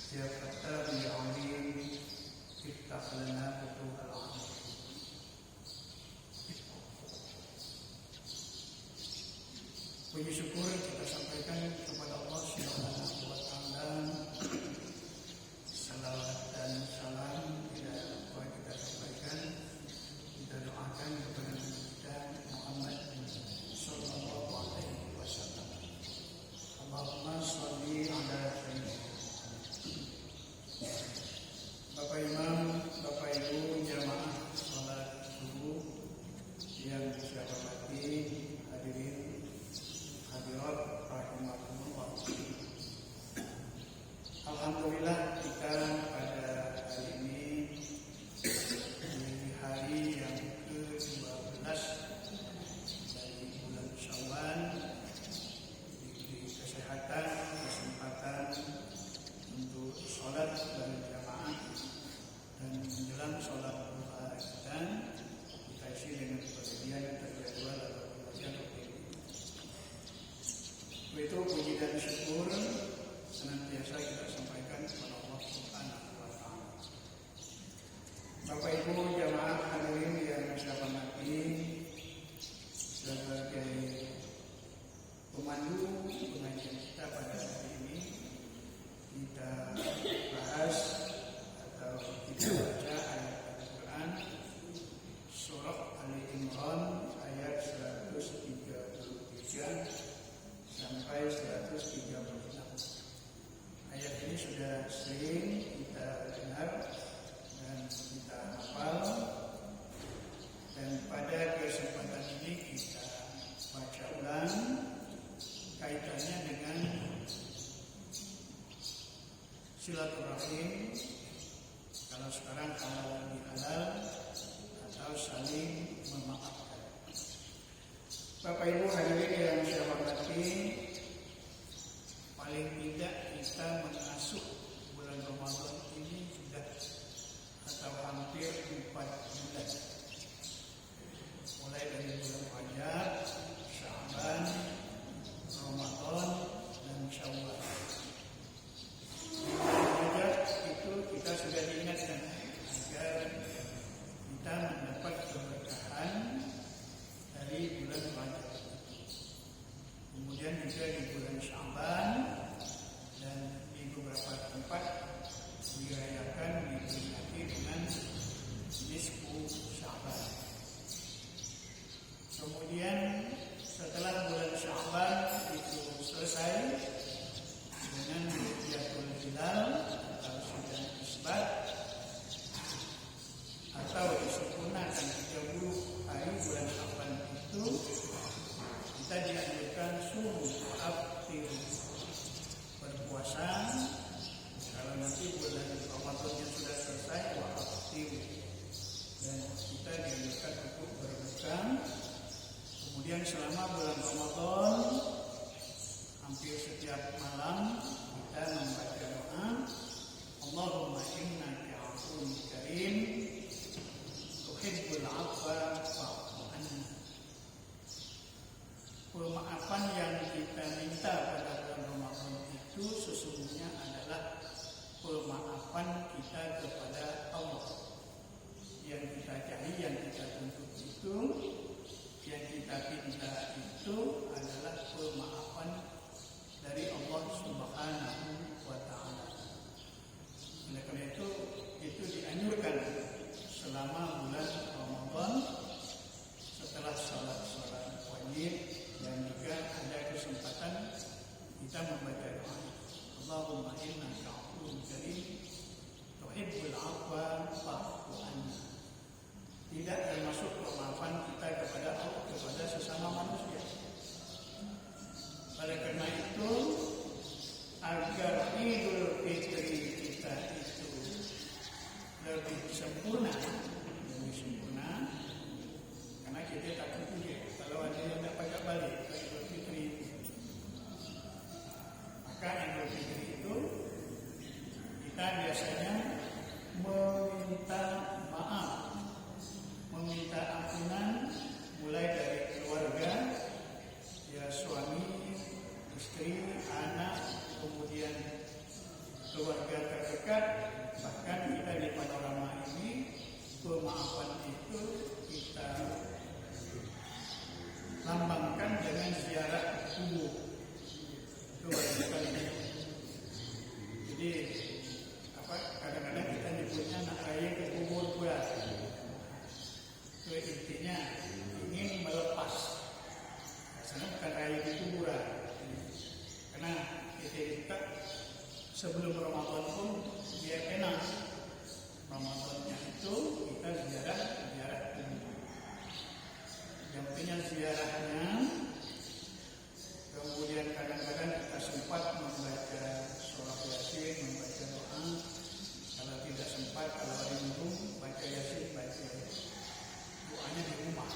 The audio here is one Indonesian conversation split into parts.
Ya Fatah bi alim iftah lana futuhal alim. Puji syukur kita sampaikan kepada Allah Subhanahu wa taala. Salawat dan salam kita sampaikan, kita doakan kepada Nabi kita Muhammad sallallahu alaihi wasallam. Allahumma shalli ala sayyidina. Bapak Imam, Bapak Ibu jamaah salat subuh yang saya hormati, hadirin hadirat rahimakumullah. Alhamdulillah kita pada hari ini di hari yang ke-12 dari bulan Syawal, diberi kesehatan, kesempatan untuk sholat berjamaah dan menjelang sholat duha kita isi dengan pengajian terjadwal atau pengajian rutin. Itu puji dan syukur senantiasa kita sampaikan kepada Allah Subhanahu wa taala. Bapak Ibu jamaah hadirin yang saya hormati, sebagai pemandu pengajian kita pada hari ini, kita bahas atau kita baca ayat Al-Quran surah Ali Imran ayat 133 sampai 136. Ayat ini sudah sering kita dengar dan kita hafal, dan pada kesempatan ini kita baca ulang kaitannya dengan silaturahim, kalau sekarang halal bihalal atau saling memaafkan. Bapak Ibu hadirin yang saya hormati, paling tidak kita mengasuh bulan Ramadan ini sudah atau hampir 4 bulan, mulai dari bulan Rajab, Sya'ban, Ramadan dan Syawal. Rajab itu kita sudah diingatkan agar kita mendapat keberkahan dari bulan Rajab. Kemudian juga di bulan Sya'ban, dan di beberapa tempat dirayakan diperingati dengan nisfu Sya'ban. Kemudian setelah bulan Sya'ban itu selesai dengan Ru'yatul Hilal atau sudah isbat atau disempurnakan 30 hari bulan Sya'ban itu, kita dianjurkan aftir, berpuasa. Kalau nanti bulan Ramadannya sudah selesai, aftir, dan kita dianjurkan untuk berbuka. Kemudian selama bulan Ramadan, hampir setiap malam kita membaca doa, Allahumma innaka 'afuwwun karim tuhibbul 'afwa fa'fu anna. Pemaafan yang kita minta pada bulan Ramadan itu sesungguhnya adalah pemaafan kita kepada Allah. Yang kita cari, yang kita tuntut itu, yang kita minta itu adalah pemaafan dari Allah Subhanahu wa taala. Oleh karena itu dianjurkan selama bulan Ramadan, setelah salat wajib, dan juga ada kesempatan kita membaca doa, Allahumma innaka 'afuwwun karim tuhibbul 'afwa fa'fu anna. Tidak termasuk pemaafan kita kepada sesama manusia. Oleh karena itu, agar Idul Fitri kita itu lebih sempurna, karena kita takut juga kalau ada yang tak pakai balik ke Idul Fitri, maka Idul Fitri itu kita biasanya meminta maaf, meminta ampunan, mulai dari keluarga, ya suami, istri, anak, kemudian keluarga lambangkan dengan ziarah kubur. Itu wajib sekali. Jadi kadang-kadang kita nyebutnya nak raya ke kubur pula. Itu intinya ingin melepas. Karena bukan raya di kuburan. Karena kita sebelum Ramadan pun dia enak. Ramadannya itu kita ziarah kubur. Yang punya ziarahnya, kemudian kadang-kadang kita sempat membaca surah Yasin, membaca doa. Kalau tidak sempat, kalau rindu baca Yasin, baca doanya di rumah.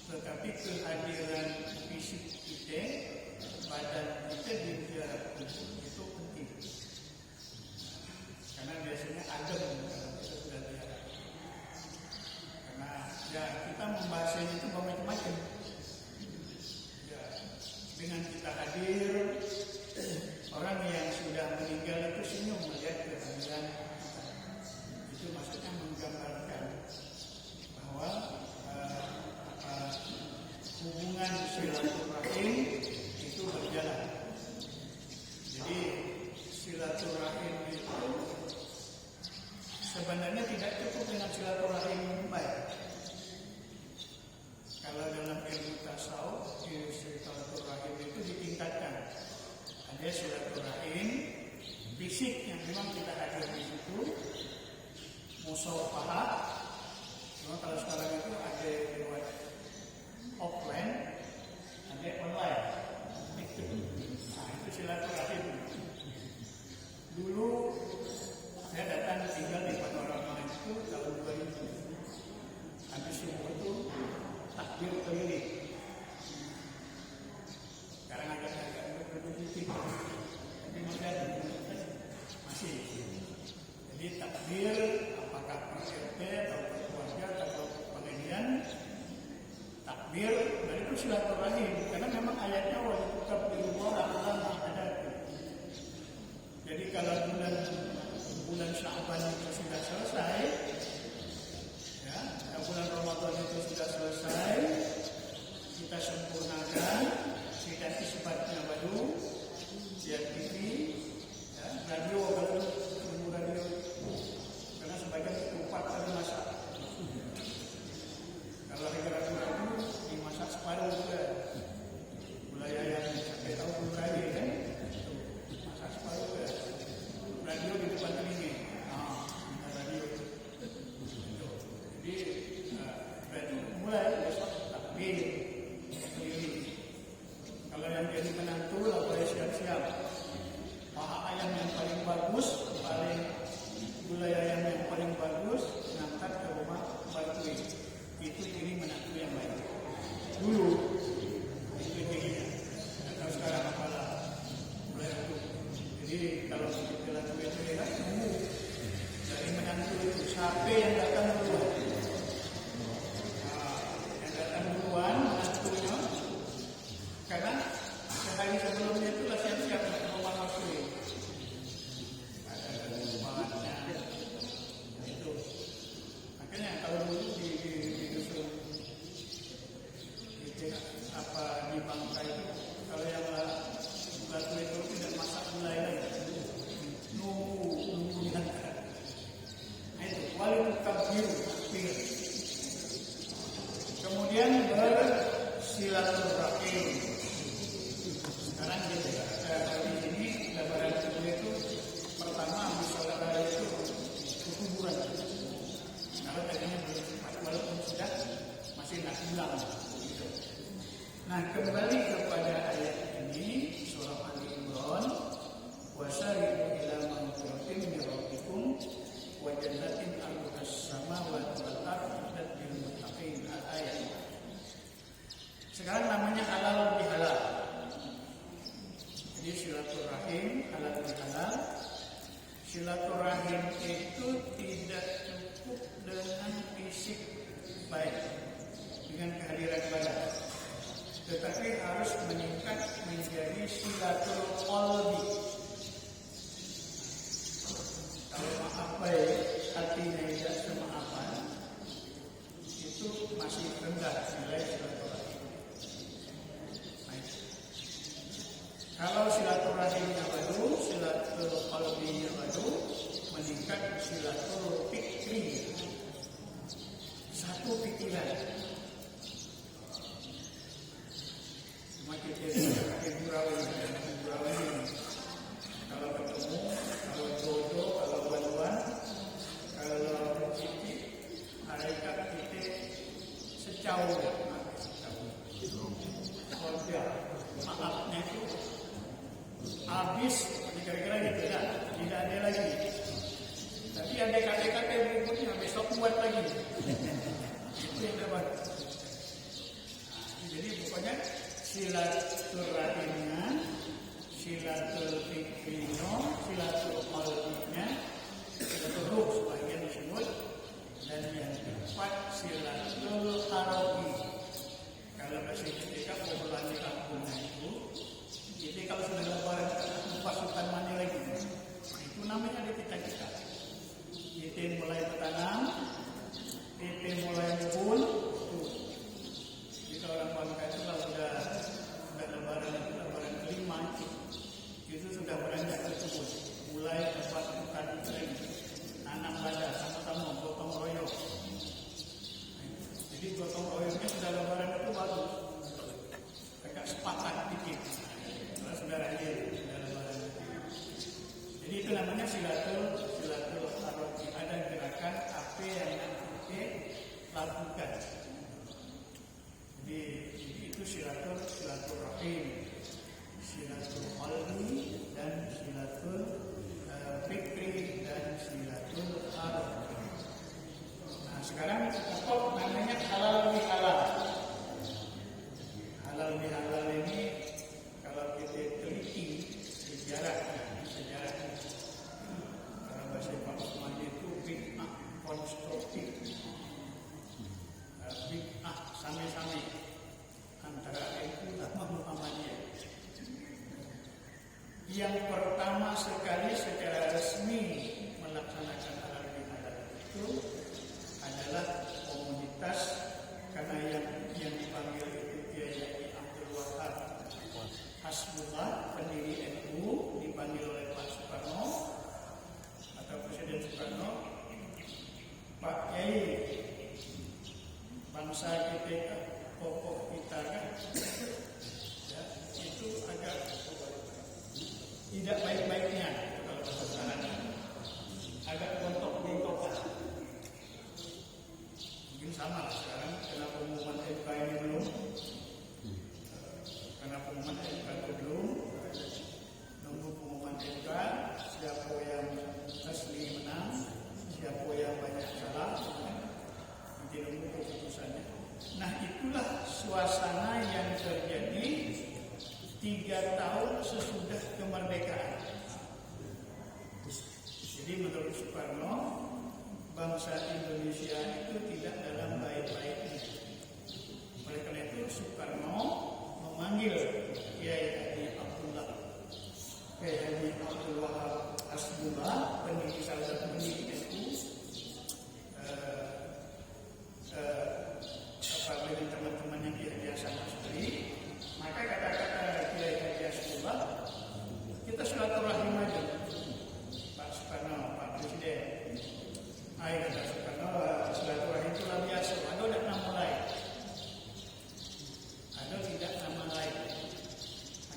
Tetapi kehadiran fisik kita, badan kita di ziarah kubur itu penting. Karena biasanya adem kalau kita sudah ziarah. Karena ya kita membahasnya itu macam-macam. Ya, dengan kita hadir, orang yang sudah meninggal itu senyum melihat kehadiran kita. Itu maksudnya menggambarkan bahwa hubungan silaturahim itu berjalan. Jadi silaturahim itu sebenarnya tidak cukup dengan silaturahim yang baik. Kalau dalam ilmu tasawuf, silaturahim itu ditingkatkan. Ada silaturahim fisik yang memang kita hadir di situ, musafahah. Cuma kalau sekarang itu ada lewat offline, ada online. Nah, itu silaturahim. Dulu saya datang tinggal di Panorama itu tahun 2000. Habis subuh itu takbir keliling. Sekarang agak sedikit, tapi masih ada, masih. Jadi takbir, apakah per RT atau per keluarga atau pengajian, takbir, dan itu silaturahim. Karena memang ayatnya wajib tetap diubah ada. Jadi kalau bulan Sya'ban itu sudah selesai, ya, bulan Ramadan itu sudah selesai, kita sempurnakan, kita sifatnya baru, lihat TV, ya, radio kalau tunggu radio, karena sebagian itu 4 kali masak. Kalau ragu-ragu dimasak separuh juga, gulai ayam sampai tahu belum lagi kan, masak separuh juga. Radio di depan telinga, radio. Jadi radio mulai besok takbir keliling. Kalau yang jadi menantu, boleh siap-siap. Paha ayam yang paling bagus, gulai ayam yang paling bagus, ngangkat ke rumah bartui. Itu ini menantu yang baik. Dulu itu dirinya. Atau sekarang apalah mulai itu. Jadi kalau kita lakukan itu ya tunggu dari menantu itu siapa yang datang duluan. Yang datang duluan menantunya, karena sehari sebelumnya itu lah siap-siap ke rumah bartui. Ada bahannya itu. Makanya kalau dulu di dusun di Bangka itu, kalau yang batu itu tidak masak gulai lagi, nunggu dihantar. Nah itu wali takbir. Kemudian bersilaturahim. Sekarang di sini lebaran kedua itu pertama habis sholat raya itu kuburan. Kalau tadinya belum sempat, walaupun sudah masih nak pulang. Nah, kembali kepada ayat ini, surah Al-Imran, wasari'u ila maghfiratin min rabbikum wa jannatin 'arduhas samawati wal ardu lil muttaqin. Ayat. Sekarang namanya halal bihalal. Jadi silaturahim halal bihalal. Silaturahim itu tidak cukup dengan fisik baik, dengan kehadiran badan, tetapi harus meningkat menjadi silatul qalbi. Kalau maaf baik, hatinya tidak semaafan, itu masih rendah nilai silaturahim. Kalau silaturahimnya baru, silaturahminya baru, meningkat silaturahmi. Satu pikiran. Cuma kita gurau ini. Kalau ketemu, kalau jodoh, kalau bantuan, kalau titik, hakikat titik sejauh. Maafnya itu habis, kira-kira gitu dah, tidak ada lagi. Tapi ada kata-kata berikutnya besok buat lagi. Itu yang dapat. Jadi pokoknya silaturahimnya, silaturahimnya, silaturahimnya, silaturahim sebagian disebut, dan yang keempat silaturahmi. Kalau masih ketika pukulan di kampungnya itu, jadi kalau sudah lebaran pasukan mana lagi, itu namanya ada kita. Kita mulai bertanam, kita mulai membun, jika orang Bangka itu kalau sudah lebaran itu lebaran kelima itu sudah beranjak ke kebun, mulai tempat bukan kering, nanam lada sama-sama gotong royong. Jadi gotong royongnya sudah lebaran itu bagus, agak sepakat dikit. Kalau sudah rajin, sudah lebaran itu. Jadi itu namanya silaturahmi. Ada gerakan apa yang kita lakukan. Jadi itu silaturahim, silaturahmi dan silaturahmi dan silaturahmi. Nah sekarang pokok namanya halal bihalal. Halal bihalal ini kalau kita teliti sejarahnya, kalau bahasa Pak Usman itu bid'ah konstruktif, bid'ah sami-sami antara itu sama Muhammadiyah. Yang pertama sekali secara resmi melaksanakan halal bihalal itu adalah komunitas, karena yang dipanggil itu Kiai Abdul Wahab Hasbullah, pendiri NU, dipanggil oleh Pak Soekarno atau Presiden Soekarno, Pak Kiai, bangsa kita, pokok kita kan, ya, itu agak tidak baik-baiknya kalau bahasa sekarang, agak gontok-gontokan. Mungkin sama lah sekarang, karena pengumuman MK ini belum, nunggu pengumuman MK, siapa yang asli menang, siapa yang banyak salah, nanti nunggu keputusannya. Nah itulah suasana yang terjadi 3 tahun sesudah kemerdekaan. Jadi menurut Soekarno, bangsa Indonesia itu tidak dalam baik-baiknya. Oleh karena itu Soekarno memanggil Kiai Haji Abdul Wahab Hasbullah, pendiri salah satu pendiri NU, dengan teman-teman yang biasa sekali. Maka kata-kata Kiai Haji Hasbullah, kita silaturahim aja, Pak Soekarno, Pak Presiden. Ayo kata Soekarno, silaturahim itu luar biasa. Ada tidak nama lain? Ada tidak nama lain?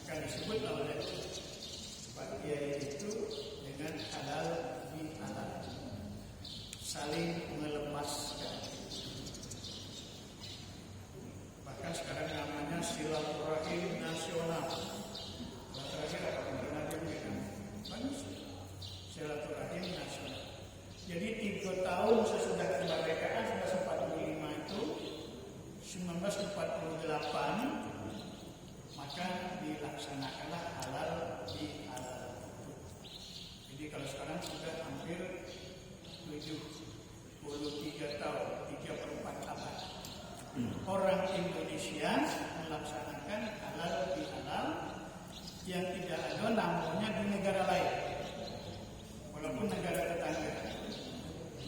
Akan disebut oleh Pak Kiai itu dengan halal bihalal, saling melepaskan. Bahkan sekarang namanya silaturahim nasional. Terakhir apa pernah diberikan? Bagus. Silaturahim nasional. Jadi 3 tahun sesudah kemerdekaan 1945 itu 1948, maka dilaksanakanlah halal bihalal. Jadi kalau sekarang sudah hampir 73 tahun, 3/4 abad. Orang Indonesia melaksanakan halal bihalal yang tidak ada namanya di negara lain. Walaupun negara tetangga,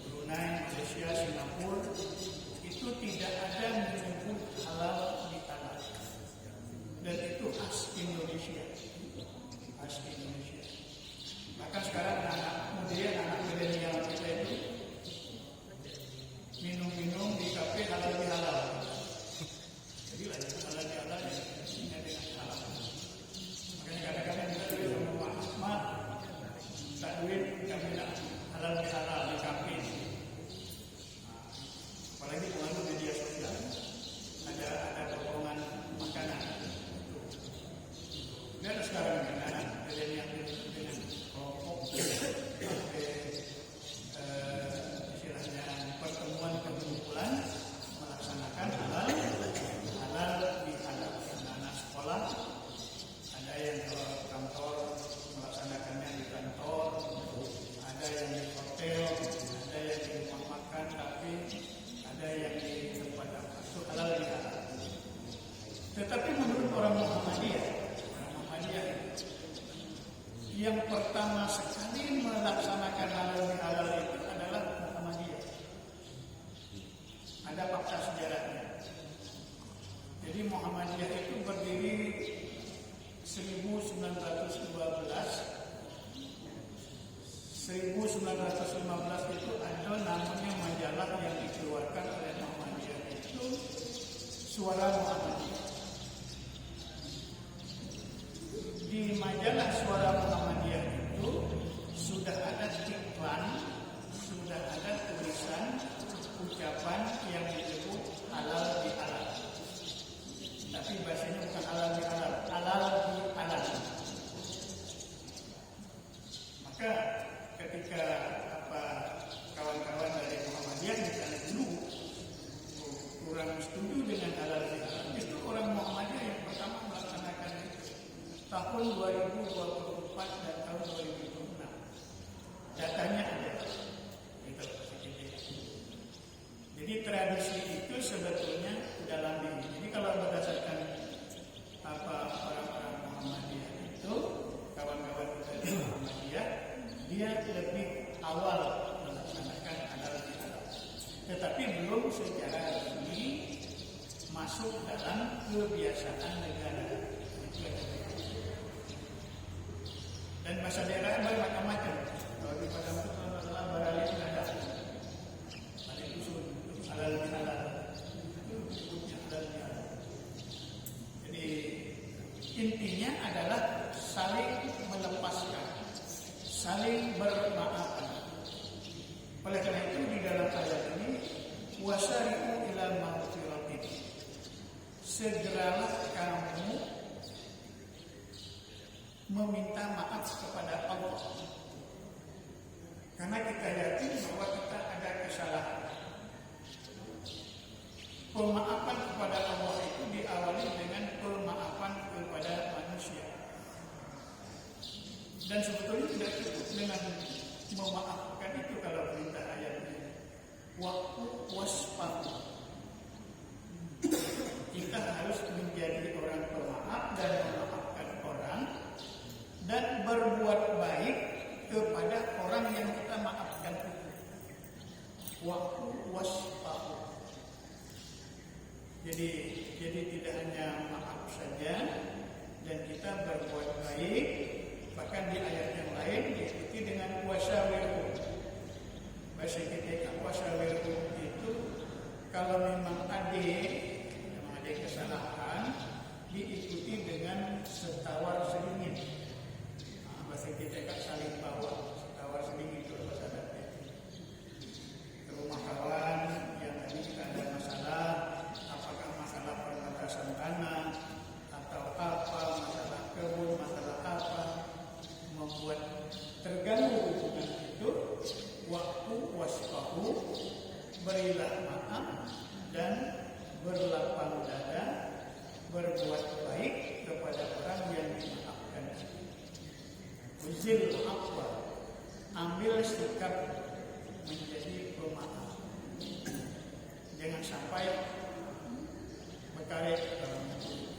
Brunei, Malaysia, Singapura, itu tidak ada menyebut halal bihalal. Dan itu khas Indonesia. Tetapi menurut orang Muhammadiyah yang pertama sekali melaksanakan halal bihalal itu adalah Muhammadiyah. Ada fakta sejarahnya. Jadi Muhammadiyah itu berdiri 1915 itu ada namanya majalah yang dikeluarkan oleh Muhammadiyah itu Suara Muhammadiyah. Di majalah Suara Muhammadiyah itu sudah ada iklan, sudah ada tulisan ucapan yang disebut halal bihalal. Tapi bahasanya bukan halal bihalal, halal bihalal. Maka ketika kawan-kawan dari Muhammadiyah misalnya dulu kurang setuju dengan halal bihalal, itu orang Muhammadiyah yang pertama melaksanakan itu tahun 2024 dan tahun 2026. Datanya ada. Gitu. Jadi tradisi itu sebetulnya sudah lama. Jadi kalau berdasarkan orang-orang Muhammadiyah itu, kawan-kawan kita di Muhammadiyah, dia lebih awal melaksanakan halal bihalal. Tetapi belum secara resmi masuk dalam kebiasaan negara. Dan bahasa daerah bermacam-macam. Kalau di Padang itu adalah barali ada, ada dusun halal bihalal, itu disebutnya halal bihalal. Jadi intinya adalah saling melepaskan, saling bermaafan. Oleh karena itu di dalam ayat ini wasari'u ila maghfiratin, segeralah kamu meminta maaf kepada Allah. Karena kita yakin bahwa kita ada kesalahan. Pemaafan kepada Allah itu diawali dengan pemaafan kepada manusia. Dan sebetulnya tidak cukup dengan memaafkan itu kalau perintah ayatnya. Waktu waspahu. Kita harus menjadi orang pemaaf dan memaafkan orang dan berbuat baik kepada orang yang kita maafkan itu. Waktu waspahu. Jadi tidak hanya maaf saja dan kita berbuat baik, bahkan di ayat yang lain diikuti dengan wasyawirhum. Bahasa kita wasyawirhum itu kalau memang ada kesalahan diikuti dengan setawar sedingin. Bahasa kita saling bawa, setawar sedingin itu bahasa Arabnya. Ke rumah kawan yang tadi kita ada masalah, apakah masalah perbatasan tanah atau apa, masalah kebun, masalah apa, membuat terganggu hubungan itu. Waktu waspahu, berilah maaf dan berlapang dada, berbuat baik kepada orang yang dimaafkan. Uzil afwa, ambil sikap menjadi pemaaf. Jangan sampai berkaret dalam hidup.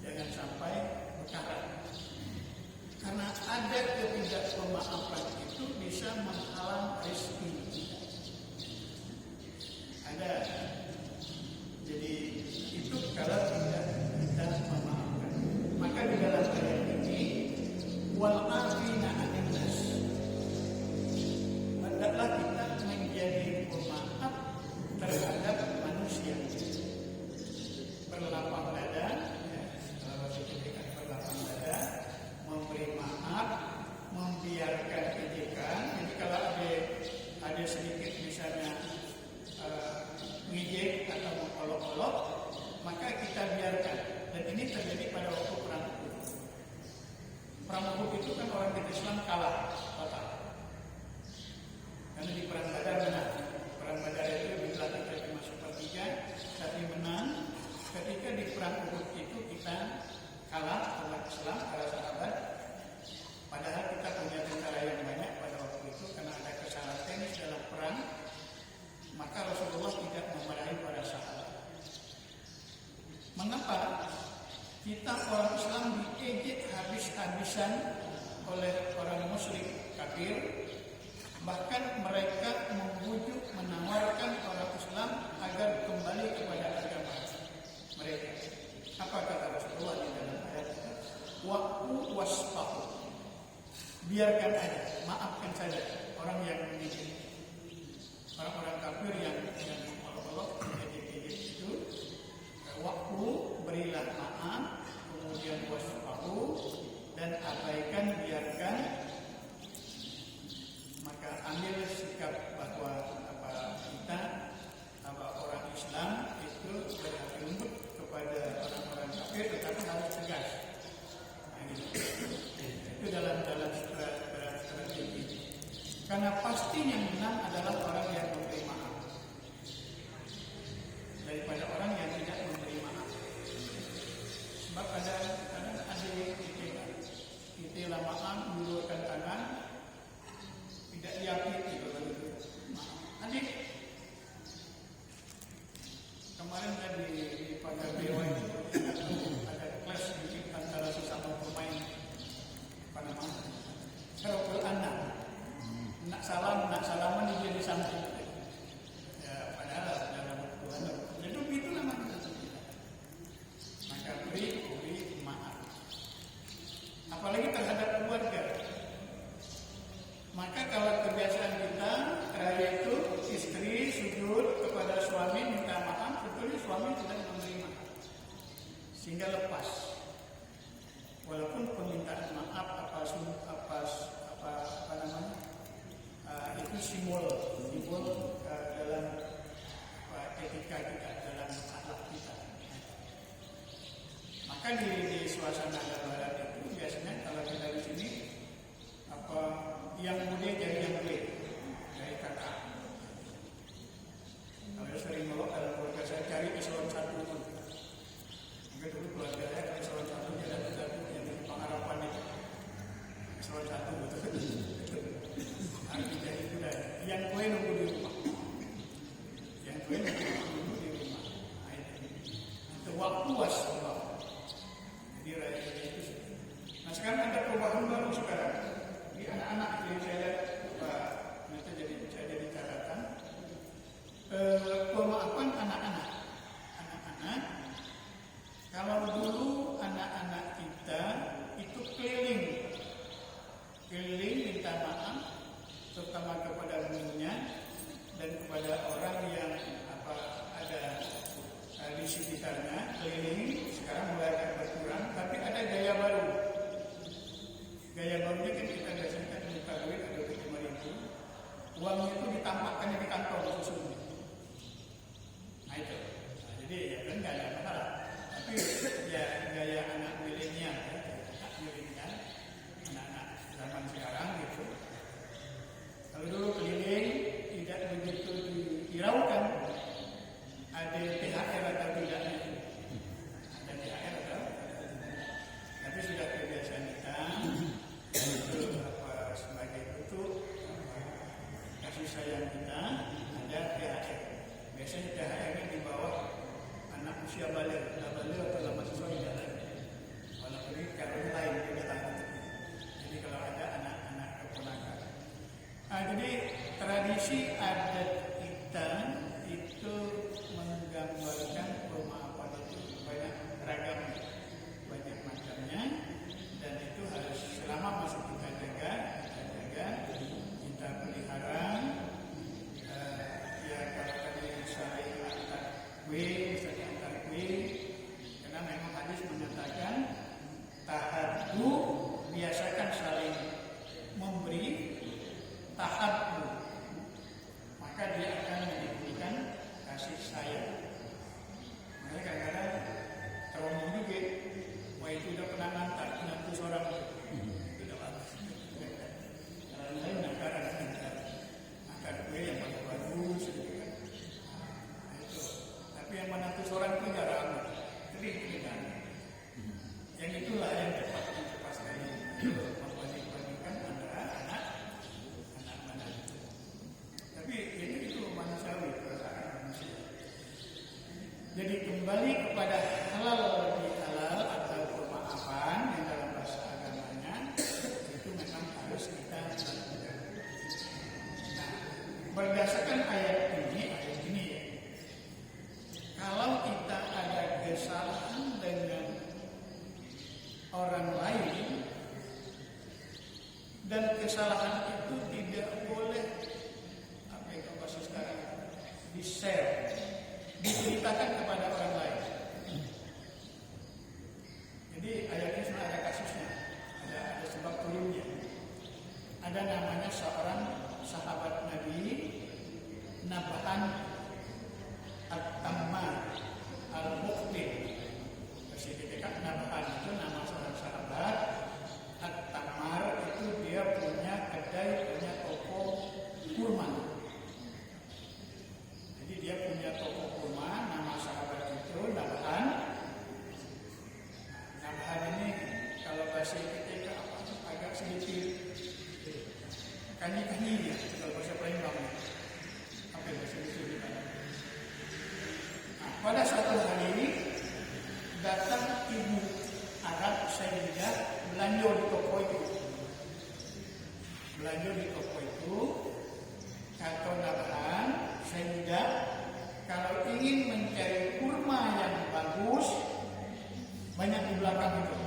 Jangan sampai berkarat. Karena ada ketidakpemaafan itu bisa menghalang rezeki kita. Ada. Jadi itu kalau tidak kita memaafkan. Maka di dalam ayat ini wal afina 'anil nas, hendaklah kita menjadi pemaaf terhadap manusia. Berlapang dada, ya, kalau kita berlapang dada, memberi maaf, membiarkan ejekan. Jadi kalau ada sedikit misalnya ngejek atau mengolok-olok, maka kita biarkan. Dan ini terjadi pada waktu perang Uhud. Perang Uhud itu kan orang Islam kalah total. Karena di perang Badar menang. Perang Badar itu dilatih cuma sepertiga, tapi menang. Ketika di perang Uhud itu kita kalah umat Islam, para sahabat. Padahal kita punya tentara yang banyak pada waktu itu karena ada kesalahan teknis dalam perang. Maka Rasulullah tidak memarahi para sahabat. Mengapa? kita orang Islam diejek habis-habisan oleh orang musyrik kafir, bahkan mereka membujuk, menawarkan orang Islam agar kembali kepada agama mereka. Apa kata Rasulullah di dalam ayat itu? Wa'u wasfahu, biarkan aja, maafkan saja orang yang mengejek, orang-orang kafir yang mengolok-olok, mengejek-ejek itu. Wa'u, berilah maaf, kemudian wasfahu, dan abaikan, biarkan. Maka ambil sikap bahwa kita orang Islam itu berhati lembut kepada orang-orang kafir, tetapi harus tegas. Itu dalam strategi. Karena pasti yang menang adalah orang yang memberi maaf daripada orang yang tidak memberi maaf. Sebab kadang-kadang ada kita lamaan mengulurkan tangan, tidak yakin itu begitu. Adik, kemarin tadi di Pagar Dewa itu ada kelas antara sesama pemain apa namanya, Sarokul Anak. Nak salaman dia di samping. Ya, padahal dalam Tuhan itu begitu namanya. Maka beri maaf. Apalagi terhadap keluarga. Maka kalau kebiasaan kita yaitu istri sujud kepada suami minta maaf, sebetulnya suami tidak menerima sehingga lepas. Walaupun permintaan maaf apa namanya itu simbol dalam etika kita, dalam akhlak kita. Maka di suasana lebaran itu biasanya kalau kita di sini yang muda jadi yang muda dari kakak. Kalau sering melok dalam keluarga saya cari eselon 1 pun. Mungkin dulu keluarga saya eselon 1 jadi jadi pengharapan itu. Eselon 1 betul. Artinya itu dan yang gue nunggu di rumah. Yang gue nunggu di rumah. Nah, itu waktu waspada. Jadi raya itu. Nah sekarang ada perubahan baru sekarang. Anak-anak yang saya lihat nanti saya jadi catatan pemaafan anak-anak. Kalau dulu anak-anak kita itu keliling minta maaf, terutama kepada gurunya dan kepada orang yang ada di sekitarnya, keliling. Sekarang mulai agak berkurang, tapi ada gaya baru. Gaya barunya kan kita biasanya buka duit ada 5.000, uangnya itu ditampakkan di kantong sesungguhnya. Nah itu, jadi ya kan nggak ada masalah. Tapi ya gaya anak milenial, anak-anak zaman sekarang gitu. Kalau dulu keliling tidak begitu dihiraukan ada THR atau tidaknya. Ada THR atau tapi sudah kebiasaan kita. Itu sebagai bentuk kasih sayang kita ada THR. Biasanya THR ini di bawah anak usia balik atau mahasiswa tidak lagi. Walaupun ini karena lain tidak tahu. Jadi kalau ada anak-anak keponakan. Jadi tradisi adat kita itu menggambarkan pemaafan itu banyak ragam, banyak macamnya. Dan itu harus selama masih kita jaga, kita pelihara. Ya kalau tadi saling antar kue, karena memang hadis mengatakan tahaddu, biasakan saling memberi, tahaddu. Maka orang lain, dan kesalahan itu tidak boleh apa yang bahasa sekarang di-share, diceritakan kepada orang lain. Jadi ayatnya sudah ada kasusnya, ada sebab turunnya. Ada namanya seorang sahabat Nabi, Nabhan At-Tammar Al-Muqbil. Ketika Nabhan itu nama seorang sahabat, At-Tammar itu dia punya kedai, punya toko kurma. Jadi dia punya toko kurma, nama sahabat itu Nabhan. Nabhan ini kalau bahasa kita agak sedikit kanyi-kanyi ya, kalau bahasa Palembang. Apa yang bahasa Indonesia? Nah, pada suatu hari datang ibu Arab Sayyidah belanja di toko itu. Belanja di toko itu, kata Nabhan, Sayyidah, kalau ingin mencari kurma yang bagus, banyak di belakang itu.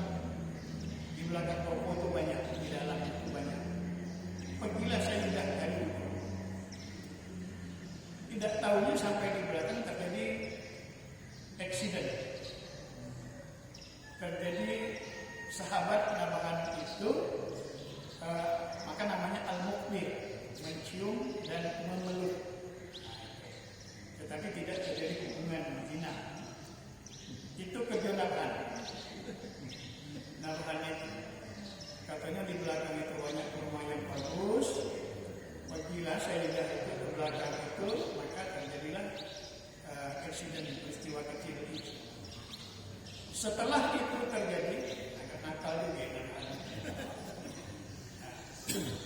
Di belakang toko itu banyak, di dalam itu banyak. Pergilah Sayyidah dari itu. Tidak tahunya sampai di belakang terjadi accident. Terjadi sahabat Nabhan itu, maka namanya Al-Muqbil, mencium dan memeluk. Tetapi tidak terjadi hubungan zina. Itu kerja Nabhan. Nabhan itu katanya di belakang itu banyak kurma yang bagus. Pergilah Sayyidah itu ke belakang itu, maka terjadilah accident, peristiwa kecil itu. Setelah itu terjadi, agak nakal juga Nabhan.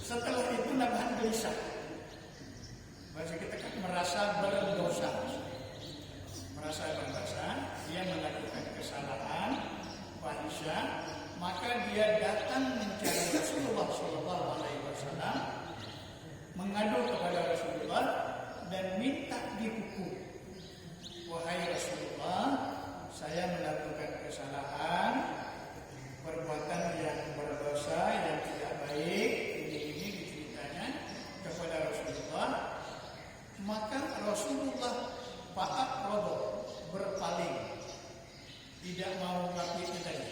Setelah itu Nabhan gelisah. Bahasa kita kan merasa berdosa. Merasa berdosa, dia melakukan kesalahan, fahisha, maka dia datang mencari Rasulullah SAW, mengadu kepada Rasulullah dan minta dihukum. Wahai Rasulullah, saya melakukan kesalahan, perbuatan yang berdosa, yang tidak baik, ini diceritanya kepada Rasulullah. Maka Rasulullah fa'aqrada, berpaling, tidak mau mengakui tadi,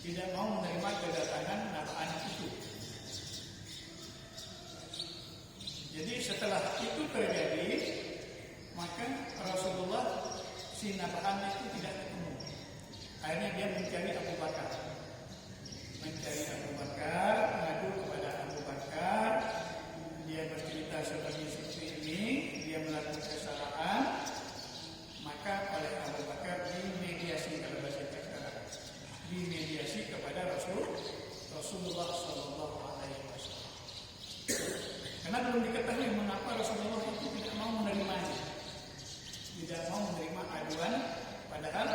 tidak mau menerima kedatangan Nabhan itu. Jadi setelah itu terjadi, maka Rasulullah si Nabhan itu tidak ketemu. Akhirnya dia mencari Abu Bakar. Mencari Abu Bakar, mengadu kepada Abu Bakar. Dia bercerita seperti ini, dia melakukan kesalahan. Maka oleh Abu Bakar dimediasi, kalau bahasa kita sekarang, dimediasi kepada Rasulullah Sallallahu Alaihi Wasallam. Karena belum diketahui mengapa Rasulullah itu tidak mau menerimanya, tidak mau menerima aduan, padahal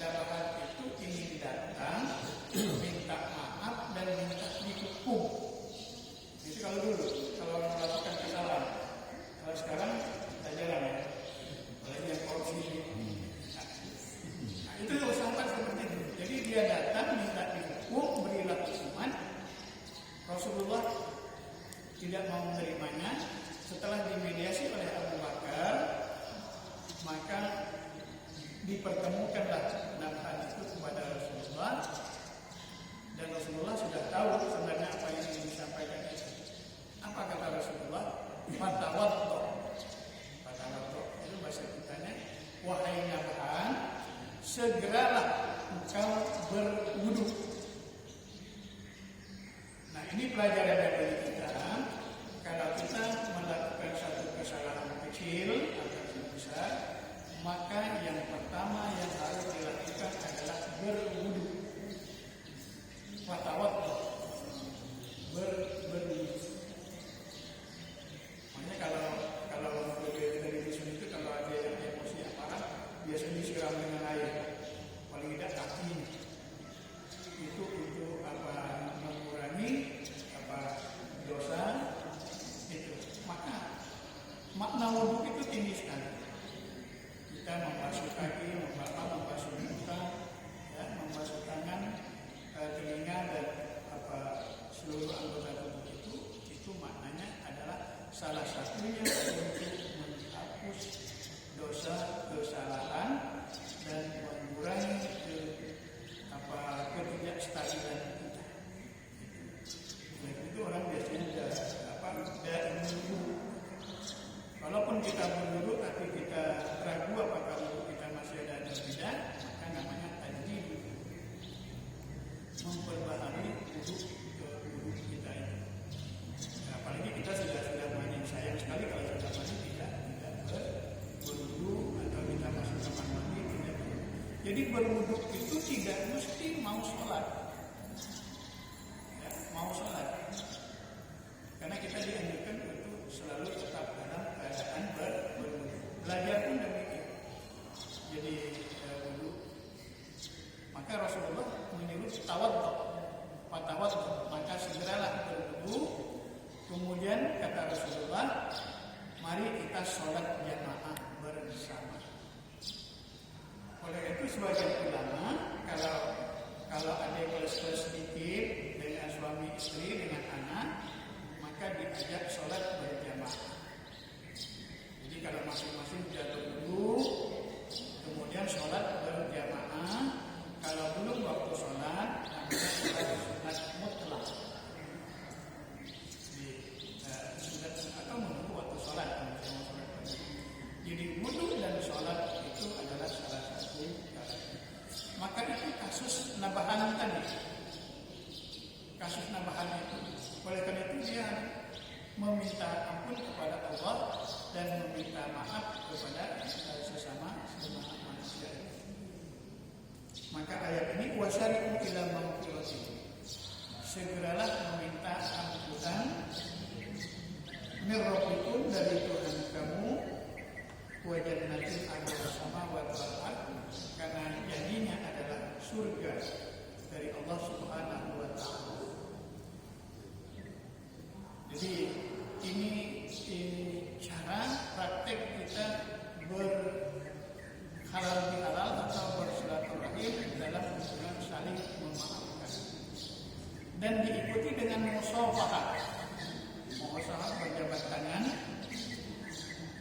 Nabhan itu ingin datang, minta maaf dan minta dihukum. Itu kalau dulu, kalau melakukan kesalahan. Kalau sekarang tidak jarang ya, apalagi yang korupsi. Nah, itu sampai seperti itu. Jadi dia datang minta dihukum, berilah hukuman. Rasulullah tidak mau menerimanya. Setelah dimediasi oleh Abu Bakar, maka dipertemukanlah Nabhan itu kepada Rasulullah, dan Rasulullah sudah tahu sebenarnya apa yang ingin disampaikan itu. Apa kata Rasulullah? Fatawaddo. Fatawaddo itu bahasa kitanya, wahai Nabhan, segeralah engkau berwudu. Nah, ini pelajaran dari kita. Kalau kita melakukan satu kesalahan kecil atau besar, maka yang pertama yang harus dilakukan adalah berwudu. Fatawaddo, berwudu. Makanya kalau dari dusun itu kalau ada yang emosi aparat, biasanya disiram dengan air, paling tidak kaki. Itu untuk mengurangi wudhu itu tidak mesti mau sholat, ya, mau sholat, karena kita dianjurkan untuk selalu tetap dalam keadaan berwudhu. Belajar pun demikian. Jadi wudhu, maka Rasulullah menyuruh tawadhu, maka segeralah berwudhu. Kemudian kata Rasulullah, mari kita sholat jamaah bersama. Oleh itu sebagian ulama kalau ada kelas-kelas sedikit dengan suami istri dengan anak, maka diajak sholat berjamaah. Jadi kalau masing-masing sudah berwudhu, kemudian sholat berjamaah. Kalau belum waktu sholat, namanya sholat sunat mutlak. Sunat atau menunggu waktu sholat. Jadi wudhu dan sholat itu adalah salah satu. Maka itu kasus nabahan tadi. Kasus nabahan itu. Oleh karena itu dia meminta ampun kepada Allah dan meminta maaf kepada sesama manusia. Maka ayat ini wasyari'u ila maghfiratin. Segeralah meminta ampunan min rabbikum dari Tuhan kamu, wa jannatin arduha samawati wal ardh, karena janjinya adalah surga dari Allah Subhanahu wa taala. Jadi ini cara praktek kita berhalal bihalal atau bersilaturahim dalam hubungan saling memaafkan, dan diikuti dengan musafahah berjabat tangan,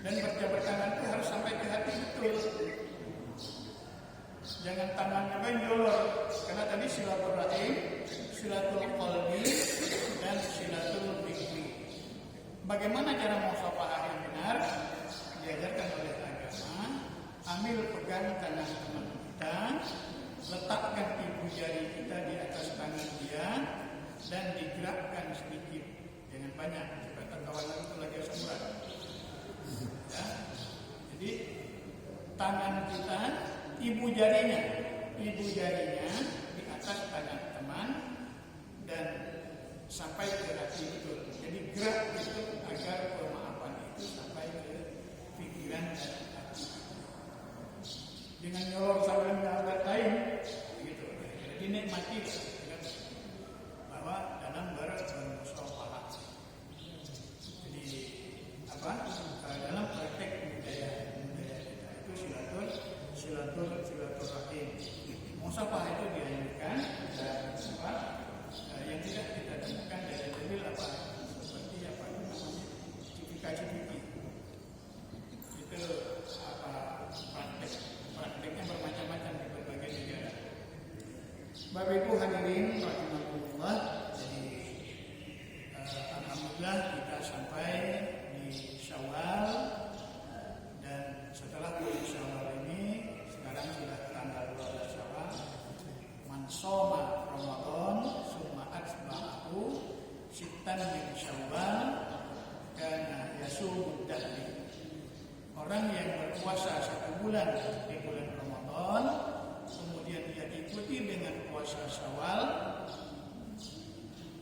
dan berjabat tangan itu harus sampai ke hati betul. Jangan tangannya benjolor, karena tadi silaturahim, silatul qalbi, dan silatul fikri. Bagaimana cara musafahah yang benar? Diajarkan oleh agama. Ambil pegang tangan teman kita, letakkan ibu jari kita di atas tangan dia, dan digerakkan sedikit, jangan banyak, supaya kawan itu lagi asam urat. Ya. Jadi tangan kita, ibu jarinya di atas tangan teman dan sampai ke hati betul. Jadi gerak itu agar pemaafan itu sampai ke pikiran dan hati. Dengan nyolor sampai mendapat lain, gitu. Jadi nikmati bahwa dalam bermusafahah. Jadi dalam praktek budaya kita itu silaturahim. Musafahah itu dianjurkan dan yang tidak kita temukan dari dalil seperti cipika-cipiki. Itu prakteknya bermacam-macam di berbagai negara. Bapak Ibu hadirin rahimakumullah, jadi alhamdulillah kita sampai di Syawal, dan setelah bulan Syawal ini sekarang sudah tanggal 12 Syawal. Man shoma Ramadan summa atba'ahu sittan min Syawal kana yasumud dahri. Orang yang berpuasa 1 bulan di bulan Ramadan, kemudian dia ikuti dengan puasa Syawal,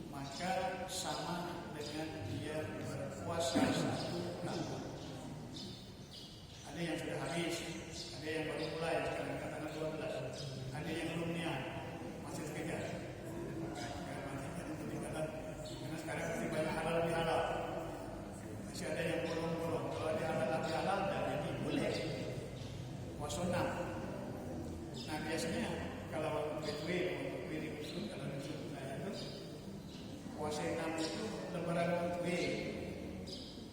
maka sama dengan dia berpuasa 1 tahun. Ada yang sudah habis, ada yang baru mulai sekarang tanggal 12, ada yang belum niat, masih sekejar. Karena sekarang masih banyak halal bihalal, masih ada yang bolong-bolong. Kalau ada halal bihalal, jadi boleh puasa 6. Nah biasanya kalau Wetwe Rusun, kalau Rusun saya itu puasa 6 itu lebaran Wetwe.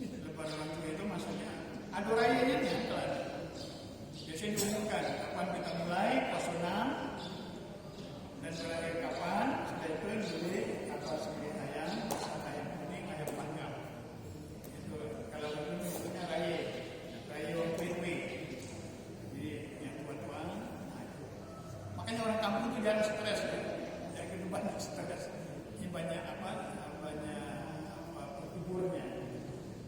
Lebaran Wetwe itu maksudnya adu rayanya nih kan. Biasanya diumumkan kapan kita mulai puasa 6 dan berakhir kapan. Setelah itu dibeli sembelih ayam, ayam kuning, ayam panggang. Itu kalau begitu maksudnya raya Wetwe. Jadi yang tua-tua. Makanya orang kampung itu jangan stres ya. Jangan gitu banyak stres. Ini banyak kuburnya.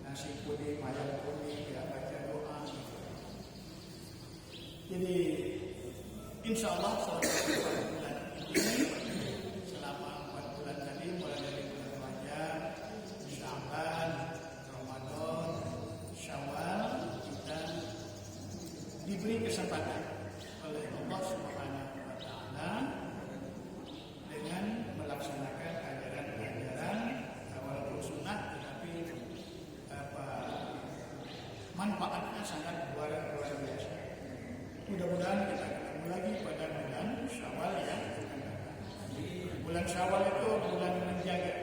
Nasi kuning, ayam kuning, ya baca doa. Jadi Insya Allah selama 4 bulan ini, selama 4 bulan tadi mulai dari bulan Rajab, Sya'ban, Ramadan, Syawal, kita diberi kesempatan oleh Allah Subhanahu wa Ta'ala dengan melaksanakan ajaran-ajaran walaupun sunnah, tetapi manfaatnya sangat luar biasa. Mudah-mudahan kita ketemu lagi pada bulan Syawal ya. Bulan Syawal itu bulan menjaga.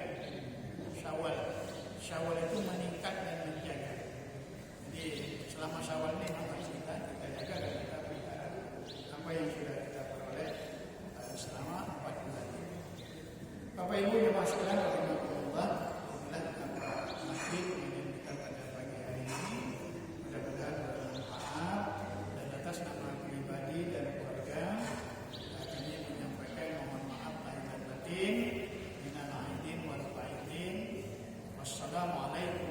Syawal itu meningkat dan menjaga. Jadi selama Syawal ini harus kita jaga dan kita pelihara apa yang sudah kita peroleh selama 4 bulan. Bapak Ibu yang sekalian, rahimahullah, inilah masjid yang kita pada pagi hari ini. Mudah-mudahan bermanfaat, dan atas nama pribadi dan keluarga kami menyampaikan mohon maaf lahir dan batin. Minal aidin wal faizin. Wassalamualaikum